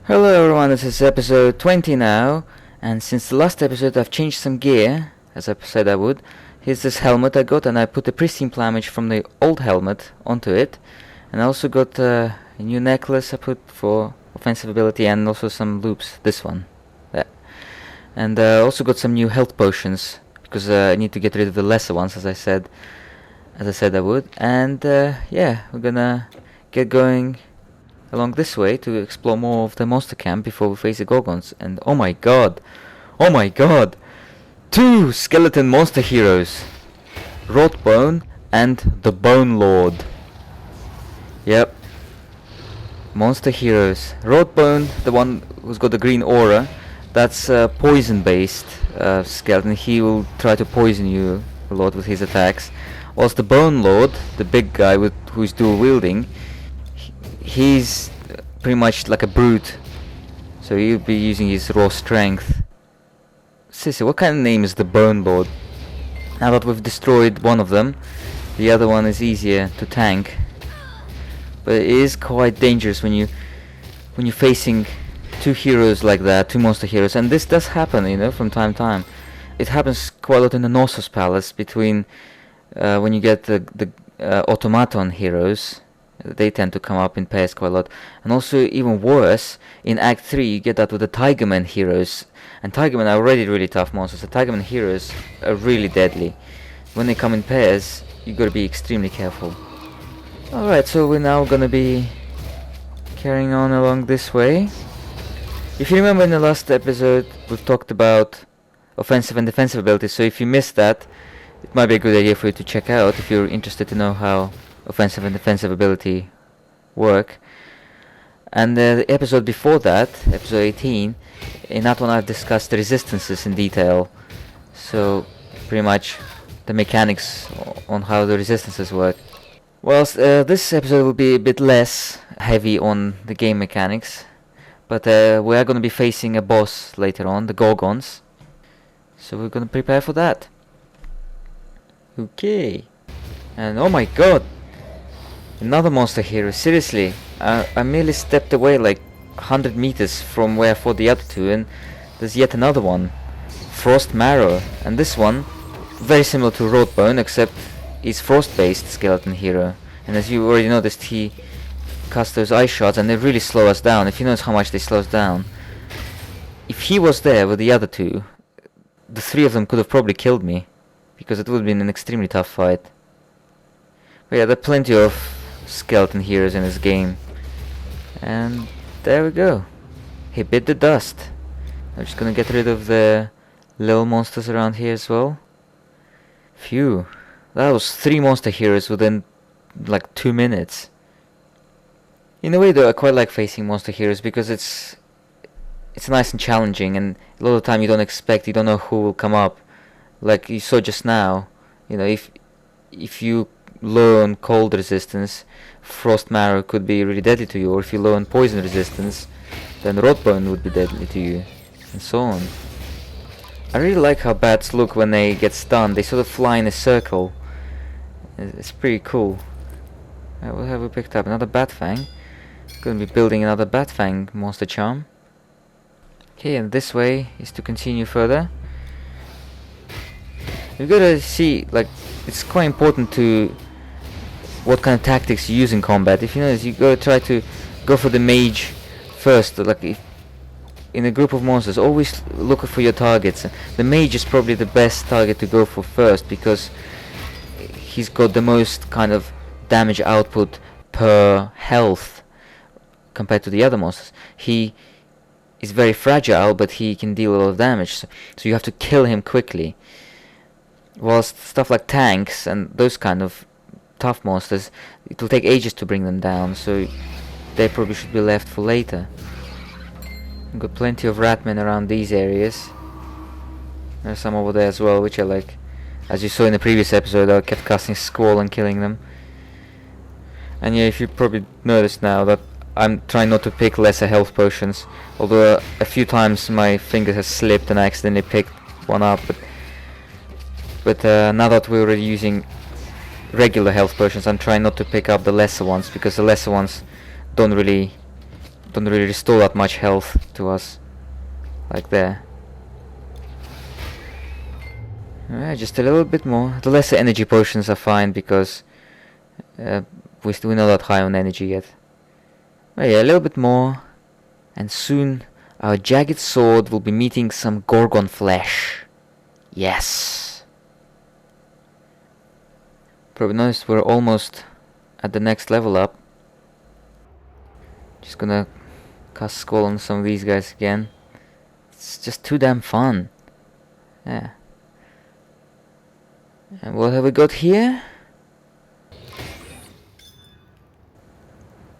Hello everyone, this is episode 20 now, and since the last episode I've changed some gear, as I said I would. Here's this helmet I got, and I put the pristine plumage from the old helmet onto it, and I also got a new necklace I put for offensive ability, and also some loops, this one. There. And I also got some new health potions, because I need to get rid of the lesser ones, as I said I would. And yeah, we're gonna get going along this way to explore more of the monster camp before we face the Gorgons. And oh my god, 2 skeleton monster heroes, Rotbone and the Bone Lord. Yep, monster heroes. Rotbone, the one who's got the green aura, that's a poison based skeleton. He will try to poison you a lot with his attacks. Whilst the Bone Lord, the big guy who's dual wielding, he's pretty much like a brute, so he'll be using his raw strength. Sissy, what kind of name is the Bone Lord? Now that we've destroyed one of them, the other one is easier to tank, but it is quite dangerous when you're facing 2 heroes like that, 2 monster heroes. And this does happen, you know, from time to time. It happens quite a lot in the Knossos Palace between when you get the automaton heroes. They tend to come up in pairs quite a lot. And also, even worse, in Act 3 you get that with the Tigerman heroes. And Tigermen are already really tough monsters. The Tigerman heroes are really deadly. When they come in pairs, you gotta be extremely careful. Alright, so we're now gonna be carrying on along this way. If you remember in the last episode, we've talked about offensive and defensive abilities. So if you missed that, it might be a good idea for you to check out if you're interested to know how offensive and defensive ability work. And the episode before that, episode 18, in that one I've discussed the resistances in detail. So pretty much the mechanics on how the resistances work. Whilst this episode will be a bit less heavy on the game mechanics, but we are going to be facing a boss later on, the Gorgons. So we're going to prepare for that. Okay. And oh my god! Another monster hero, seriously. I merely stepped away like 100 meters from where I fought the other 2, and there's yet another one. Frost Marrow. And this one, very similar to Rotbone, except he's frost-based skeleton hero. And as you already noticed, he casts those ice shots, and they really slow us down. If you notice how much they slow us down. If he was there with the other 2, the 3 of them could have probably killed me, because it would have been an extremely tough fight. But yeah, there are plenty of skeleton heroes in this game. And there we go. He bit the dust. I'm just gonna get rid of the little monsters around here as well. Phew. That was 3 monster heroes within like 2 minutes. In a way though, I quite like facing monster heroes because it's nice and challenging, and a lot of the time you don't know who will come up. Like you saw just now, you know, if you low on cold resistance, Frost Marrow could be really deadly to you, or if you low on poison resistance, then Rotbone would be deadly to you, and so on. I really like how bats look when they get stunned. They sort of fly in a circle. It's pretty cool. What have we picked up? Another Bat Fang. Gonna be building another Bat Fang monster charm. Okay, and this way is to continue further. You gotta see, like, it's quite important to what kind of tactics you use in combat. If you notice, you gotta try to go for the mage first. Like, if in a group of monsters, always look for your targets. The mage is probably the best target to go for first, because he's got the most kind of damage output per health compared to the other monsters. He is very fragile, but he can deal a lot of damage, so you have to kill him quickly. Whilst stuff like tanks and those kind of tough monsters, it will take ages to bring them down, so they probably should be left for later. We've got plenty of ratmen around these areas. There's some over there as well, which I like. As you saw in the previous episode, I kept casting Squall and killing them. And yeah, if you probably noticed now that I'm trying not to pick lesser health potions, although a few times my finger has slipped and I accidentally picked one up, but now that we're already using regular health potions, I'm trying not to pick up the lesser ones, because the lesser ones don't really don't really restore that much health to us. Like there. Alright, just a little bit more. The lesser energy potions are fine because we're not that high on energy yet. But yeah, a little bit more. And soon our jagged sword will be meeting some Gorgon flesh. Yes. Probably noticed we're almost at the next level up. Just gonna cast Skull on some of these guys again. It's just too damn fun. Yeah. And what have we got here?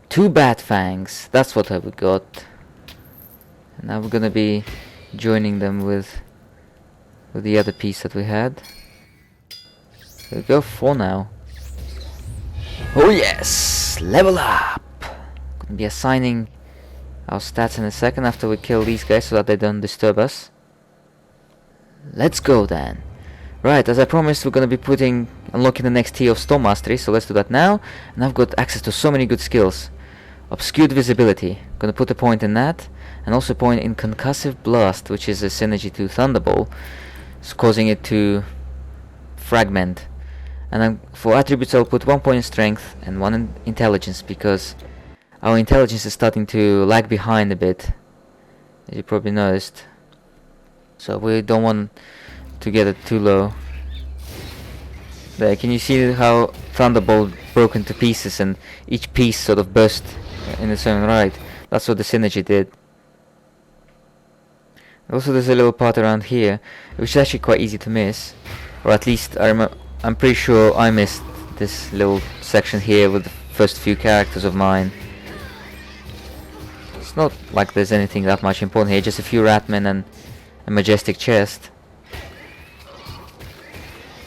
2 bat fangs. That's what have we got. And now we're gonna be joining them with the other piece that we had. There we go, 4 now. Oh yes! Level up! Gonna be assigning our stats in a second after we kill these guys so that they don't disturb us. Let's go then. Right, as I promised, we're gonna be unlocking the next tier of Storm Mastery, so let's do that now. And I've got access to so many good skills. Obscured Visibility, gonna put a point in that, and also a point in Concussive Blast, which is a synergy to Thunderbolt, it's causing it to fragment. And then for attributes I'll put 1 point in Strength and 1 in Intelligence, because our intelligence is starting to lag behind a bit, as you probably noticed. So we don't want to get it too low. There, can you see how Thunderbolt broke into pieces and each piece sort of burst in its own right? That's what the synergy did. Also there's a little part around here which is actually quite easy to miss, or at least I'm pretty sure I missed this little section here with the first few characters of mine. It's not like there's anything that much important here, just a few Ratmen and a majestic chest.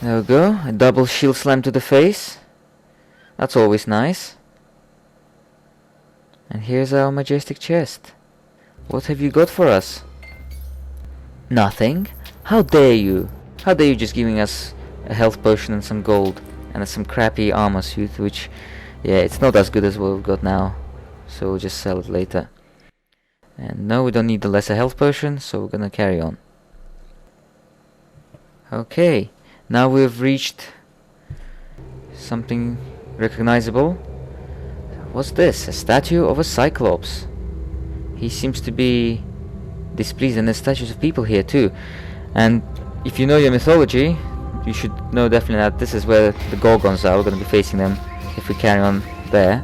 There we go, a double shield slam to the face. That's always nice. And here's our majestic chest. What have you got for us? Nothing. How dare you? How dare you just giving us a health potion and some gold and some crappy armor suit, which, yeah, it's not as good as what we've got now. So we'll just sell it later. And no, we don't need the lesser health potion, so we're gonna carry on. Okay. Now we've reached something recognizable. What's this? A statue of a Cyclops. He seems to be displeased, and there's statues of people here too. And if you know your mythology, you should know definitely that this is where the Gorgons are. We're going to be facing them if we carry on there.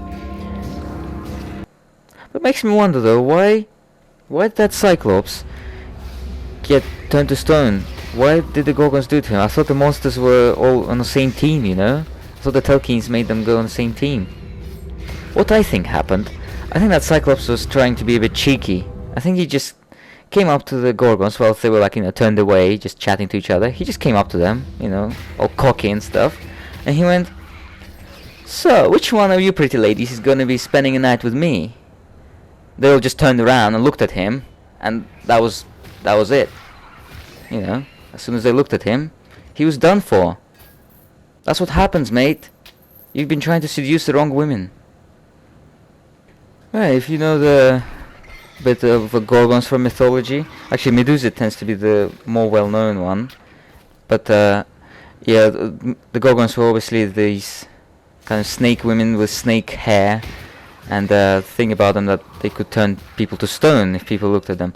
But it makes me wonder though, why did that Cyclops get turned to stone? Why did the Gorgons do it to him? I thought the monsters were all on the same team, you know? I thought the Tolkiens made them go on the same team. What I think happened, I think that Cyclops was trying to be a bit cheeky. I think he just came up to the Gorgons while they were like, you know, turned away, just chatting to each other. He just came up to them, you know, all cocky and stuff. And he went, "So, which one of you pretty ladies is gonna be spending a night with me?" They all just turned around and looked at him, and that was it. You know, as soon as they looked at him, he was done for. That's what happens, mate. You've been trying to seduce the wrong women. Well, if you know the bit of Gorgons from mythology, actually Medusa tends to be the more well-known one. But yeah, the Gorgons were obviously these kind of snake women with snake hair, and the thing about them that they could turn people to stone if people looked at them.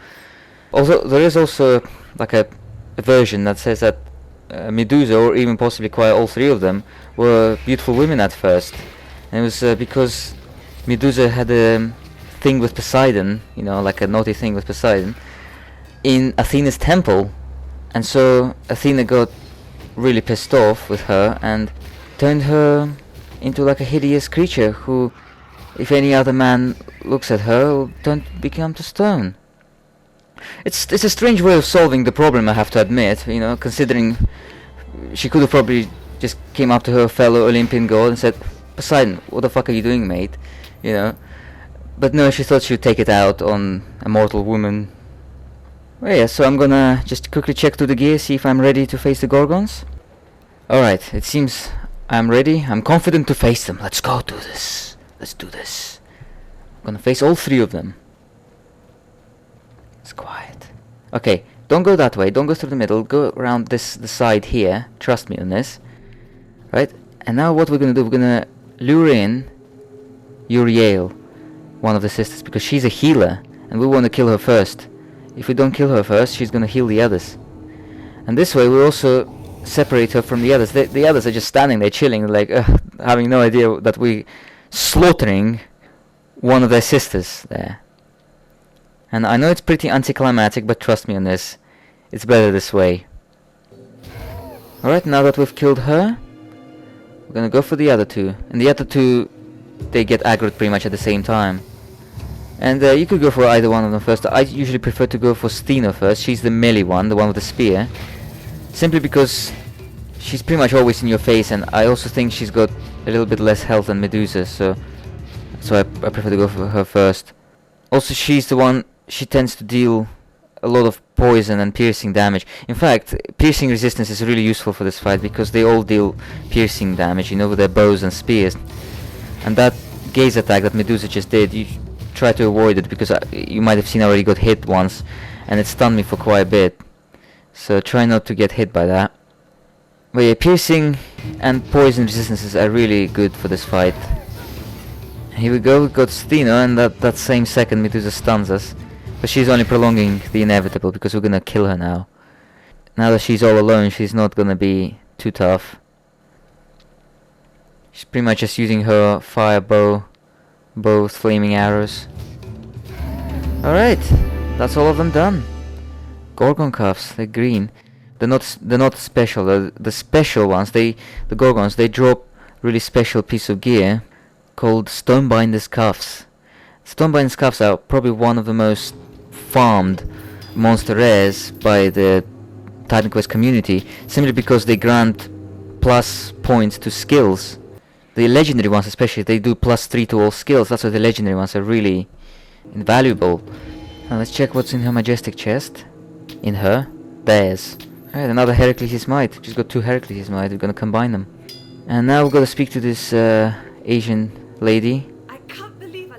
Also, there is also like a version that says that Medusa, or even possibly quite all three of them, were beautiful women at first. And it was because Medusa had a thing with Poseidon, you know, like a naughty thing with Poseidon, in Athena's temple. And so Athena got really pissed off with her and turned her into like a hideous creature who, if any other man looks at her, will become to stone. It's a strange way of solving the problem, I have to admit, you know, considering she could have probably just came up to her fellow Olympian god and said, "Poseidon, what the fuck are you doing, mate?" You know. But no, she thought she would take it out on a mortal woman. Well, yeah, so I'm gonna just quickly check through the gear, see if I'm ready to face the Gorgons. Alright, it seems I'm ready. I'm confident to face them. Let's go do this. Let's do this. I'm gonna face all three of them. It's quiet. Okay, don't go that way. Don't go through the middle. Go around the side here. Trust me on this. Right? And now what we're gonna do, we're gonna lure in Uriel, one of the sisters, because she's a healer, and we want to kill her first. If we don't kill her first, she's gonna heal the others. And this way we also separate her from the others. The others are just standing there chilling, like having no idea that we slaughtering one of their sisters there. And I know it's pretty anticlimactic, but trust me on this, it's better this way. Alright, now that we've killed her, we're gonna go for the other two. And the other two, they get aggroed pretty much at the same time. And you could go for either one of them first. I usually prefer to go for Steno first. She's the melee one, the one with the spear. Simply because she's pretty much always in your face, and I also think she's got a little bit less health than Medusa, so I prefer to go for her first. Also, she's the one, she tends to deal a lot of poison and piercing damage. In fact, piercing resistance is really useful for this fight, because they all deal piercing damage, you know, with their bows and spears. And that gaze attack that Medusa just did, you try to avoid it, because you might have seen I already got hit once, and it stunned me for quite a bit. So try not to get hit by that. But yeah, piercing and poison resistances are really good for this fight. Here we go, we got Steno, and that same second Medusa stuns us. But she's only prolonging the inevitable, because we're gonna kill her now. Now that she's all alone, she's not gonna be too tough. She's pretty much just using her fire bow, both flaming arrows. Alright, that's all of them done. Gorgon cuffs, they're green. They're not special. The special ones, the Gorgons, they drop really special piece of gear called Stonebinder's cuffs. Stonebinder's cuffs are probably one of the most farmed monster rares by the Titan Quest community, simply because they grant plus points to skills. The legendary ones especially, they do +3 to all skills. That's why the legendary ones are really invaluable. Now let's check what's in her majestic chest. In her, there's alright, another Heracles' Might. She's got 2 Heracles' Might. We're gonna combine them. And now we're gonna speak to this Asian lady.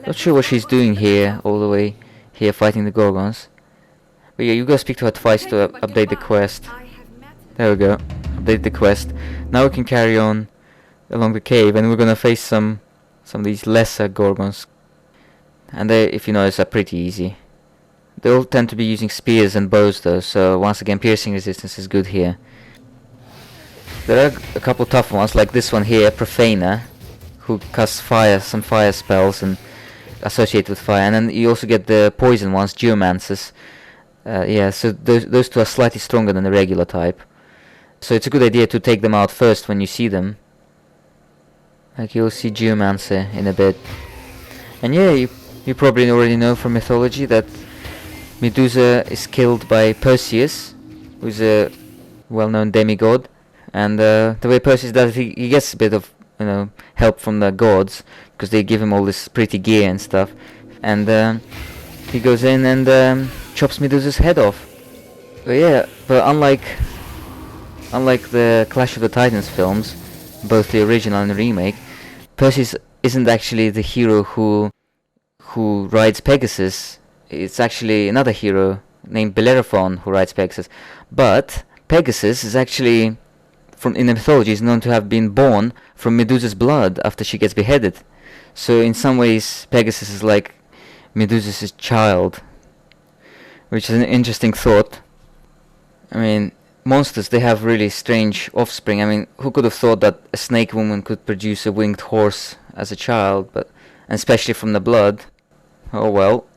Not sure what she's doing here, all the way here fighting the Gorgons. But yeah, you gotta speak to her twice to update the quest. There we go, update the quest. Now we can carry on along the cave, and we're gonna face some of these lesser Gorgons. And they, if you notice, are pretty easy. They all tend to be using spears and bows though, so once again piercing resistance is good here. There are a couple tough ones, like this one here, Profaner, who casts some fire spells and associate with fire, and then you also get the poison ones, Geomancers. Yeah, so those two are slightly stronger than the regular type. So it's a good idea to take them out first when you see them. Like you'll see Geomancer in a bit. And yeah, you probably already know from mythology that Medusa is killed by Perseus, who's a well-known demigod, and the way Perseus does it, he gets a bit of help from the gods, because they give him all this pretty gear and stuff, and he goes in and chops Medusa's head off. But yeah, but unlike the Clash of the Titans films, both the original and the remake, Perseus isn't actually the hero who rides Pegasus. It's actually another hero named Bellerophon who rides Pegasus. But Pegasus is actually, in the mythology, is known to have been born from Medusa's blood after she gets beheaded. So in some ways, Pegasus is like Medusa's child, which is an interesting thought. I mean, monsters, they have really strange offspring. I mean, who could have thought that a snake woman could produce a winged horse as a child, and especially from the blood. Oh well.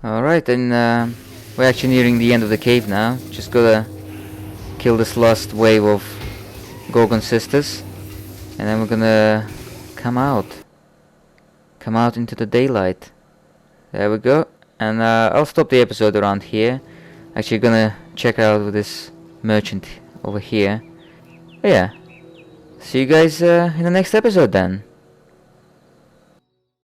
Alright, then we're actually nearing the end of the cave now. Just gotta kill this last wave of Gorgon sisters, and then we're gonna come out into the daylight. There we go. And I'll stop the episode around here. Actually gonna check out with this merchant over here. But yeah, see you guys in the next episode then.